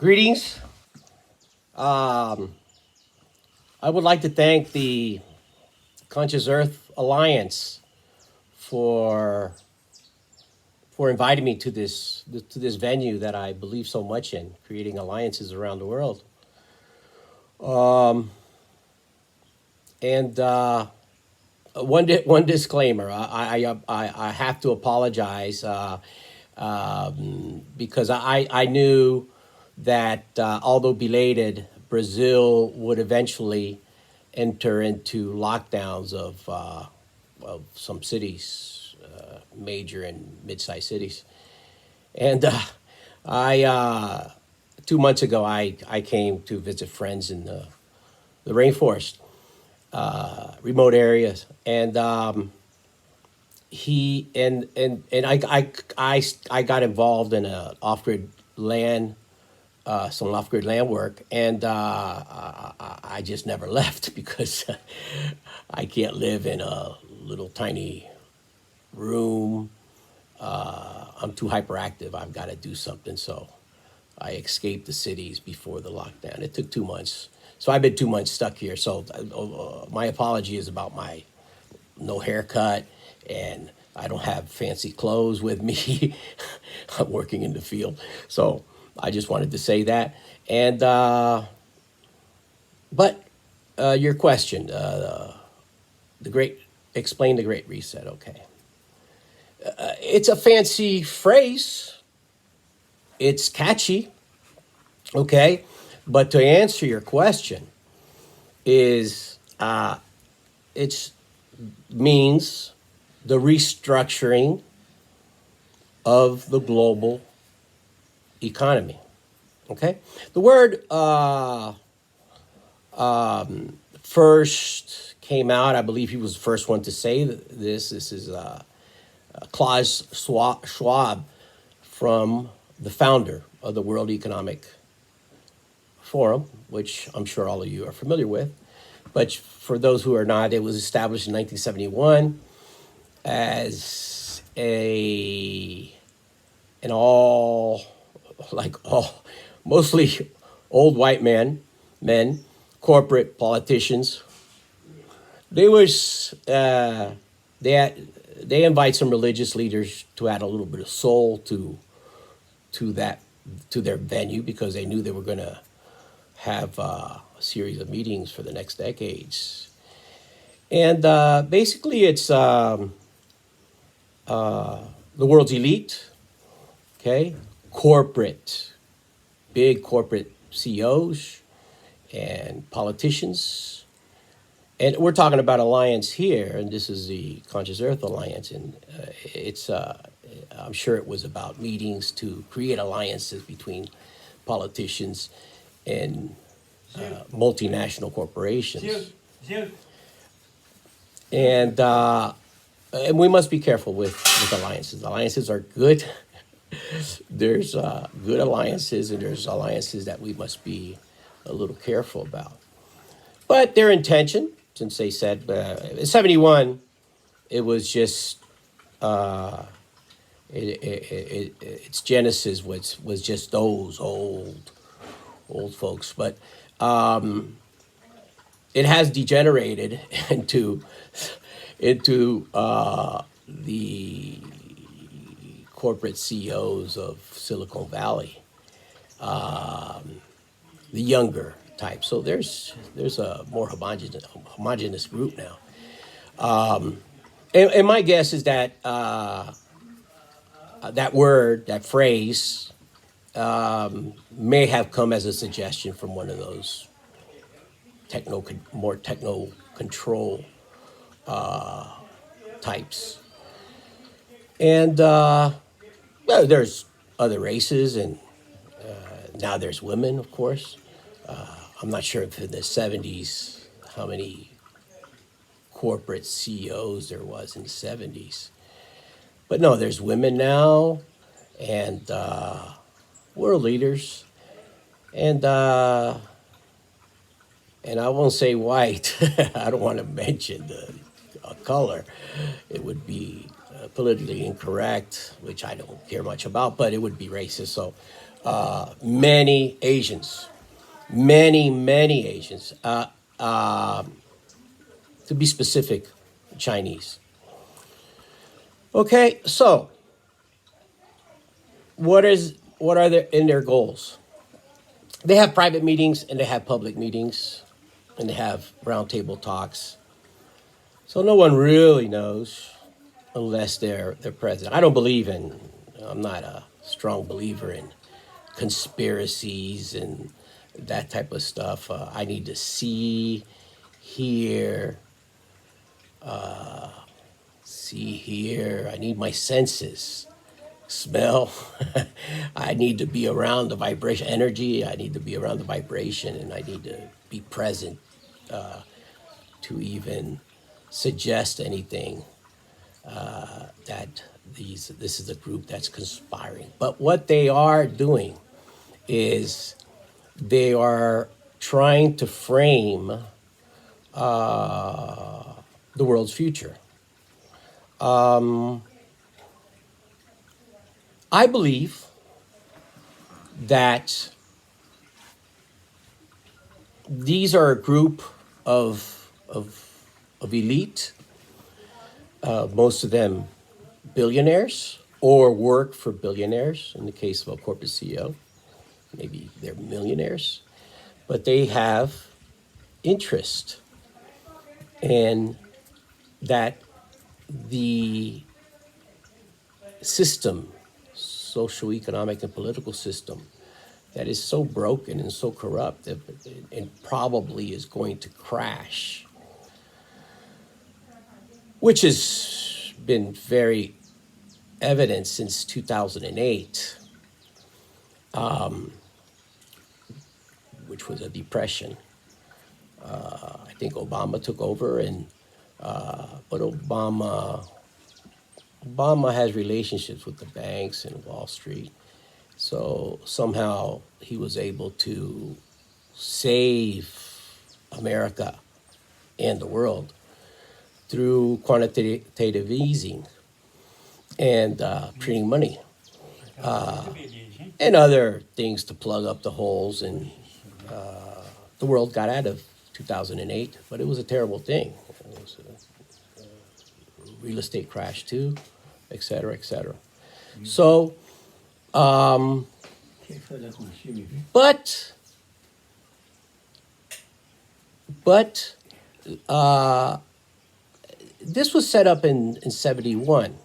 Greetings. Um, I would like to thank the Conscious Earth Alliance for inviting me to this venue that I believe so much in, creating alliances around the world. And one disclaimer: I have to apologize because I knew that although belated, Brazil would eventually enter into lockdowns of some cities, major and mid-sized cities. And I 2 months ago I came to visit friends in the rainforest, remote areas, and he and I got involved in a off-grid land some off-grid land work, and I just never left because I can't live in a little tiny room. I'm too hyperactive. I've got to do something. So I escaped the cities before the lockdown. It took 2 months. So I've been 2 months stuck here. So my apology is about my no haircut, and I don't have fancy clothes with me. I'm working in the field. So I just wanted to say that. And, but your question, the great, explain the Great Reset, okay. It's a fancy phrase, it's catchy, okay. But to answer your question, is it means the restructuring of the global economy. Okay, the word first came out. I believe he was the first one to say this. This is Klaus Schwab, from the founder of the World Economic Forum, which I'm sure all of you are familiar with. But for those who are not, it was established in 1971 as an all, like all, mostly old white men, corporate politicians. They was they invite some religious leaders to add a little bit of soul to their venue, because they knew they were going to have a series of meetings for the next decades. And basically, it's the world's elite, okay, big corporate CEOs and politicians. And we're talking about alliance here, and this is the Conscious Earth Alliance, and I'm sure it was about meetings to create alliances between politicians and multinational corporations. And we must be careful with alliances. Alliances are good. There's good alliances, and there's alliances that we must be a little careful about. But their intention, since they said in '71, it was just its genesis was just those old folks. But it has degenerated into the corporate CEOs of Silicon Valley, the younger type. So there's a more homogenous group now. And my guess is that that word, that phrase, may have come as a suggestion from one of those more techno control types. And well, there's other races, and now there's women, of course. I'm not sure if in the '70s how many corporate CEOs there was in the '70s, but no, there's women now, and world leaders, and I won't say white. I don't want to mention the color. It would be politically incorrect, which I don't care much about, but it would be racist. So many Asians, many Asians, to be specific, Chinese. Okay, so what are their in their goals? They have private meetings and they have public meetings and they have roundtable talks. So no one really knows unless they're present. I don't believe in. I'm not a strong believer in conspiracies and that type of stuff. I need to see, hear, see, hear. I need my senses. Smell. I need to be around the vibration, energy. I need to be around the vibration, and I need to be present to even suggest anything that this is a group that's conspiring. But what they are doing is they are trying to frame the world's future. I believe that these are a group of elite, most of them billionaires or work for billionaires. In the case of a corporate CEO, maybe they're millionaires, but they have interest in that the system, social, economic, and political system that is so broken and so corrupt that it probably is going to crash, which has been very evident since 2008, which was a depression. I think Obama took over, but Obama has relationships with the banks and Wall Street. So somehow he was able to save America and the world through quantitative easing and printing money and other things to plug up the holes. And the world got out of 2008, but it was a terrible thing. It was a real estate crash too, et cetera, et cetera. So, but this was set up in 71.